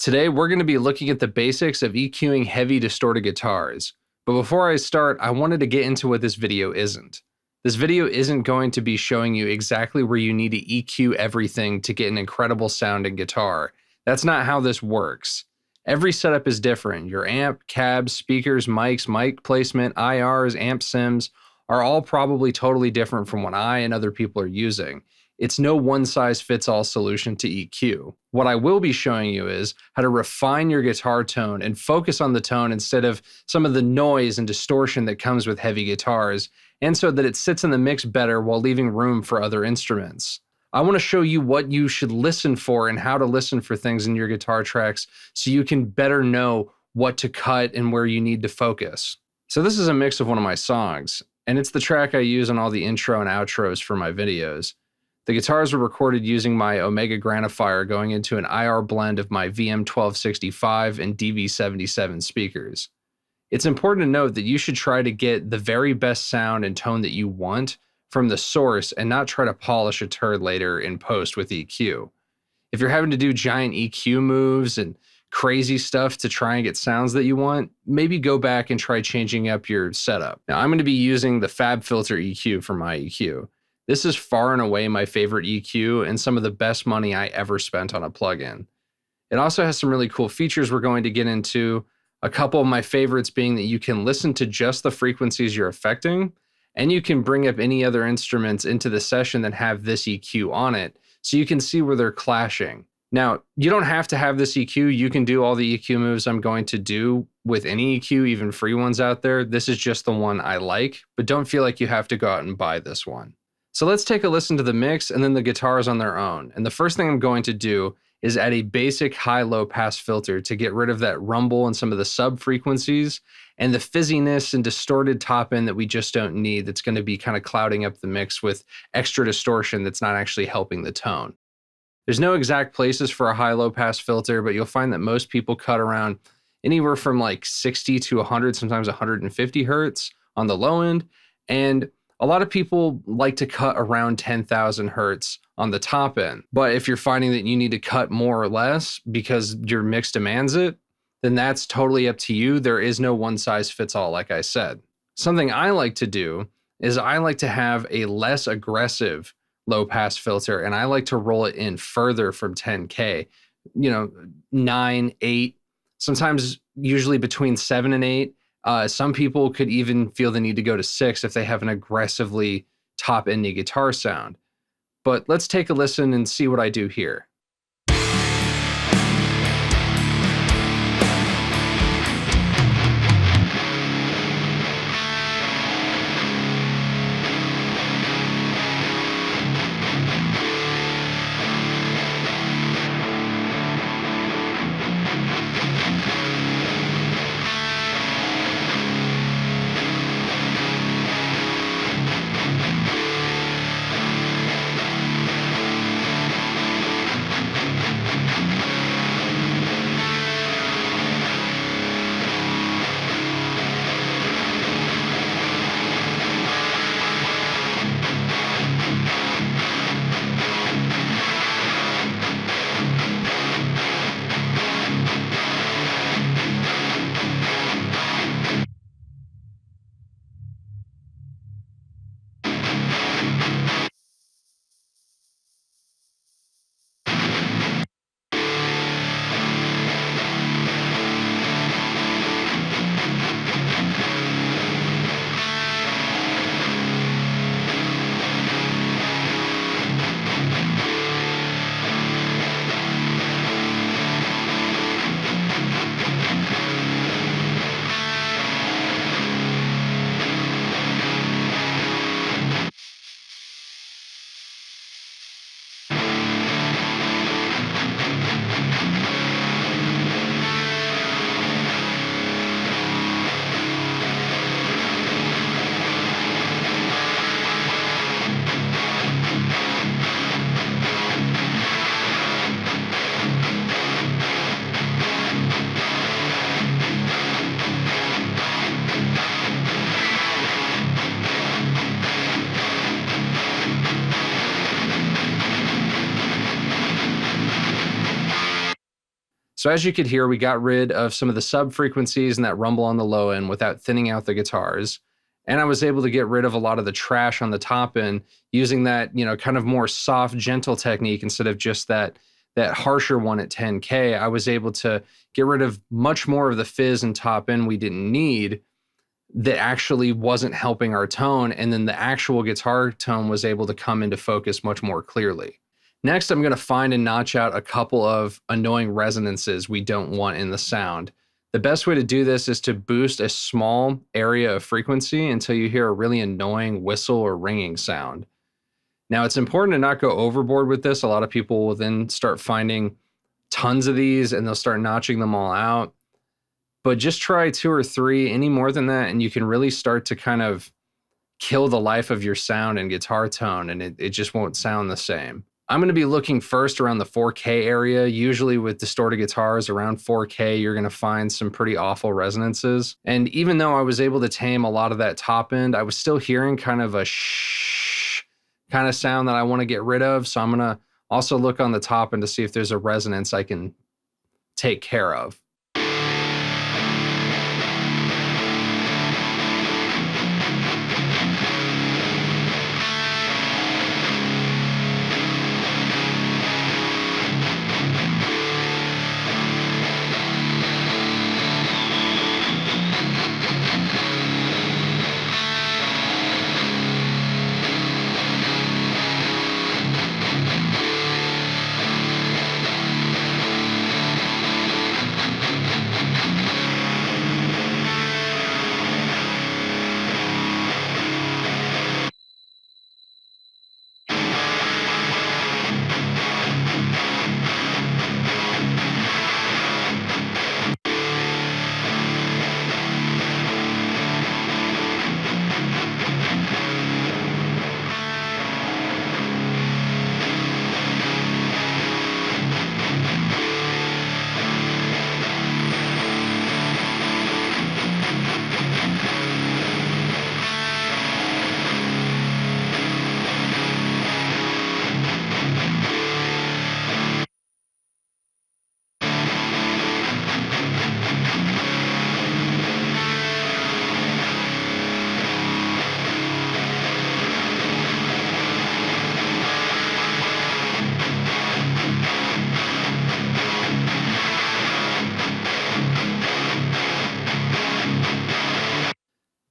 Today, we're going to be looking at the basics of EQing heavy distorted guitars. But before I start, I wanted to get into what this video isn't. This video isn't going to be showing you exactly where you need to EQ everything to get an incredible sounding guitar. That's not how this works. Every setup is different. Your amp, cabs, speakers, mics, mic placement, IRs, amp sims are all probably totally different from what I and other people are using. It's no one-size-fits-all solution to EQ. What I will be showing you is how to refine your guitar tone and focus on the tone instead of some of the noise and distortion that comes with heavy guitars, and so that it sits in the mix better while leaving room for other instruments. I want to show you what you should listen for and how to listen for things in your guitar tracks so you can better know what to cut and where you need to focus. So this is a mix of one of my songs, and it's the track I use on all the intro and outros for my videos. The guitars were recorded using my Omega Granifier going into an IR blend of my VM1265 and DV77 speakers. It's important to note that you should try to get the very best sound and tone that you want from the source and not try to polish a turd later in post with EQ. If you're having to do giant EQ moves and crazy stuff to try and get sounds that you want, maybe go back and try changing up your setup. Now, I'm going to be using the FabFilter EQ for my EQ. This is far and away my favorite EQ and some of the best money I ever spent on a plugin. It also has some really cool features we're going to get into, a couple of my favorites being that you can listen to just the frequencies you're affecting, and you can bring up any other instruments into the session that have this EQ on it, so you can see where they're clashing. Now, you don't have to have this EQ. You can do all the EQ moves I'm going to do with any EQ, even free ones out there. This is just the one I like, but don't feel like you have to go out and buy this one. So let's take a listen to the mix and then the guitars on their own. And the first thing I'm going to do is add a basic high-low pass filter to get rid of that rumble and some of the sub frequencies and the fizziness and distorted top end that we just don't need, that's going to be kind of clouding up the mix with extra distortion that's not actually helping the tone. There's no exact places for a high-low pass filter, but you'll find that most people cut around anywhere from like 60 to 100, sometimes 150 hertz on the low end. And a lot of people like to cut around 10,000 hertz on the top end. But if you're finding that you need to cut more or less because your mix demands it, then that's totally up to you. There is no one size fits all, like I said. Something I like to do is I like to have a less aggressive low pass filter, and I like to roll it in further from 10K, 9, 8, sometimes usually between 7 and 8. Some people could even feel the need to go to 6 if they have an aggressively top-ending guitar sound. But let's take a listen and see what I do here. So as you could hear, we got rid of some of the sub frequencies and that rumble on the low end without thinning out the guitars. And I was able to get rid of a lot of the trash on the top end using that, kind of more soft, gentle technique instead of just that harsher one at 10K. I was able to get rid of much more of the fizz and top end we didn't need that actually wasn't helping our tone. And then the actual guitar tone was able to come into focus much more clearly. Next, I'm going to find and notch out a couple of annoying resonances we don't want in the sound. The best way to do this is to boost a small area of frequency until you hear a really annoying whistle or ringing sound. Now, it's important to not go overboard with this. A lot of people will then start finding tons of these and they'll start notching them all out. But just try 2 or 3, any more than that, and you can really start to kind of kill the life of your sound and guitar tone, and it just won't sound the same. I'm going to be looking first around the 4K area. Usually with distorted guitars around 4K, you're going to find some pretty awful resonances. And even though I was able to tame a lot of that top end, I was still hearing kind of a shh kind of sound that I want to get rid of. So I'm going to also look on the top end to see if there's a resonance I can take care of.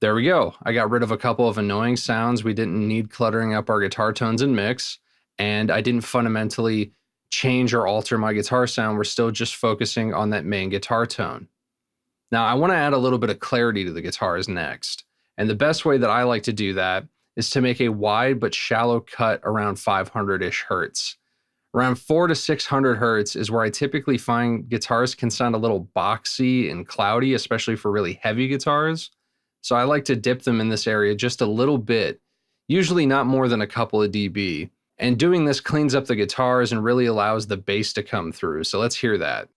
There we go. I got rid of a couple of annoying sounds we didn't need cluttering up our guitar tones and mix, and I didn't fundamentally change or alter my guitar sound. We're still just focusing on that main guitar tone. Now, I want to add a little bit of clarity to the guitars next, and the best way that I like to do that is to make a wide but shallow cut around 500-ish hertz. Around 400 to 600 hertz is where I typically find guitars can sound a little boxy and cloudy, especially for really heavy guitars. So I like to dip them in this area just a little bit, usually not more than a couple of dB. And doing this cleans up the guitars and really allows the bass to come through. So let's hear that.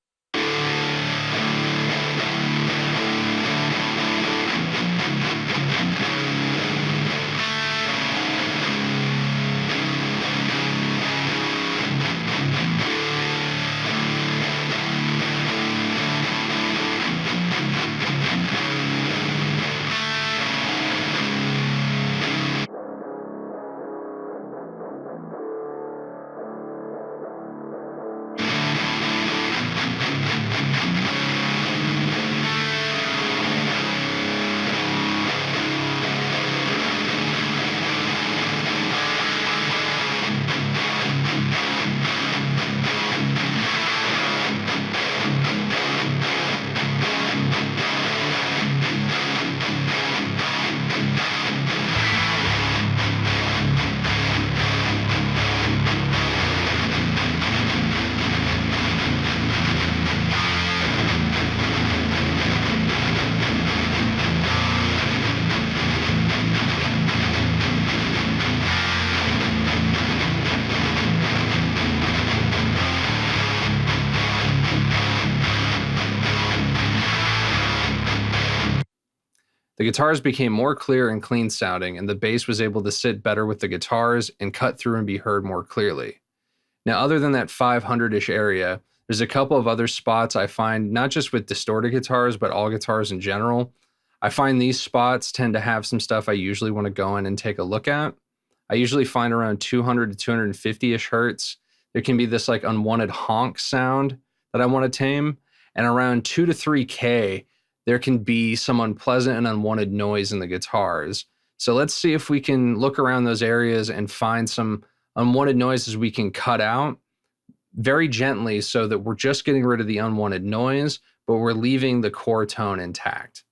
The guitars became more clear and clean sounding, and the bass was able to sit better with the guitars and cut through and be heard more clearly. Now, other than that 500-ish area, There's a couple of other spots I find, not just with distorted guitars, but all guitars in general. I find these spots tend to have some stuff I usually want to go in and take a look at. I usually find around 200 to 250-ish hertz. There can be this like unwanted honk sound that I want to tame. And around 2 to 3K, there can be some unpleasant and unwanted noise in the guitars. So let's see if we can look around those areas and find some unwanted noises we can cut out very gently so that we're just getting rid of the unwanted noise, but we're leaving the core tone intact.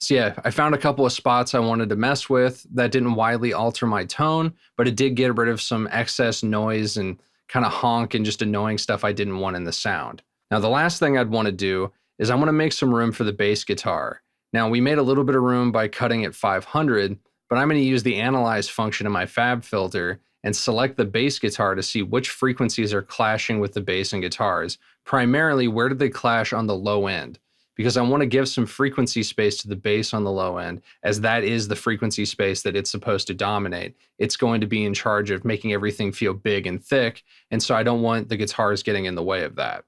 So yeah, I found a couple of spots I wanted to mess with that didn't widely alter my tone, but it did get rid of some excess noise and kind of honk and just annoying stuff I didn't want in the sound. Now, the last thing I'd want to do is I want to make some room for the bass guitar. Now, we made a little bit of room by cutting at 500, but I'm going to use the analyze function in my fab filter and select the bass guitar to see which frequencies are clashing with the bass and guitars. Primarily, where do they clash on the low end? Because I want to give some frequency space to the bass on the low end, as that is the frequency space that it's supposed to dominate. It's going to be in charge of making everything feel big and thick, and so I don't want the guitars getting in the way of that.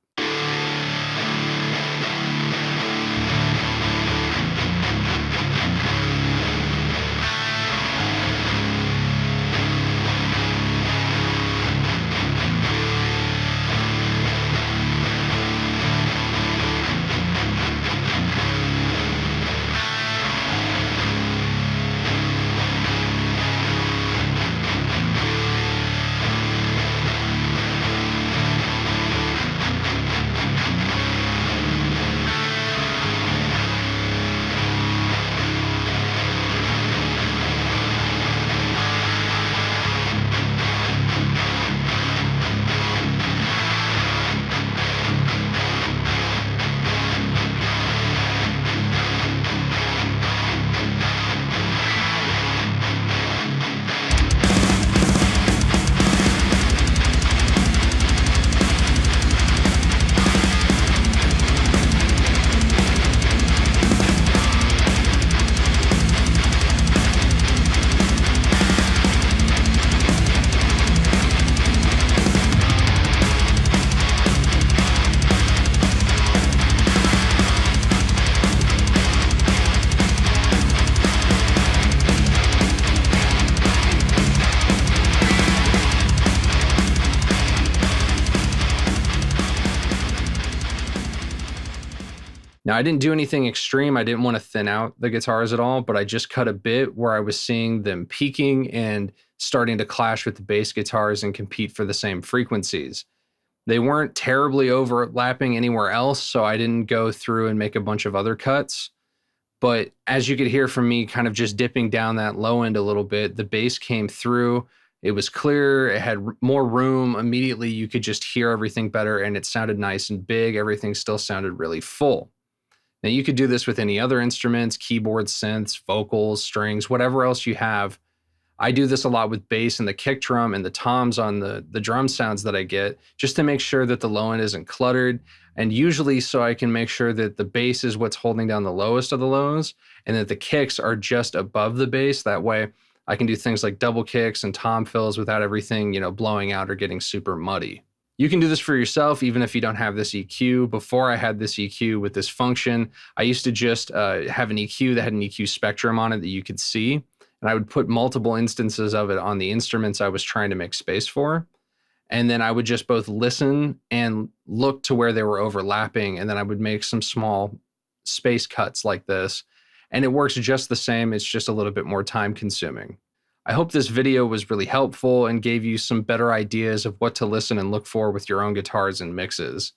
Now, I didn't do anything extreme. I didn't want to thin out the guitars at all, but I just cut a bit where I was seeing them peaking and starting to clash with the bass guitars and compete for the same frequencies. They weren't terribly overlapping anywhere else, so I didn't go through and make a bunch of other cuts. But as you could hear from me kind of just dipping down that low end a little bit, the bass came through, It was clear, it had more room. Immediately, you could just hear everything better, and it sounded nice and big. Everything still sounded really full. Now, you could do this with any other instruments, keyboards, synths, vocals, strings, whatever else you have. I do this a lot with bass and the kick drum and the toms on the drum sounds that I get, just to make sure that the low end isn't cluttered. And usually so I can make sure that the bass is what's holding down the lowest of the lows and that the kicks are just above the bass. That way I can do things like double kicks and tom fills without everything, blowing out or getting super muddy. You can do this for yourself, even if you don't have this EQ. Before I had this EQ with this function, I used to just have an EQ that had an EQ spectrum on it that you could see. And I would put multiple instances of it on the instruments I was trying to make space for. And then I would just both listen and look to where they were overlapping. And then I would make some small space cuts like this. And it works just the same. It's just a little bit more time consuming. I hope this video was really helpful and gave you some better ideas of what to listen and look for with your own guitars and mixes.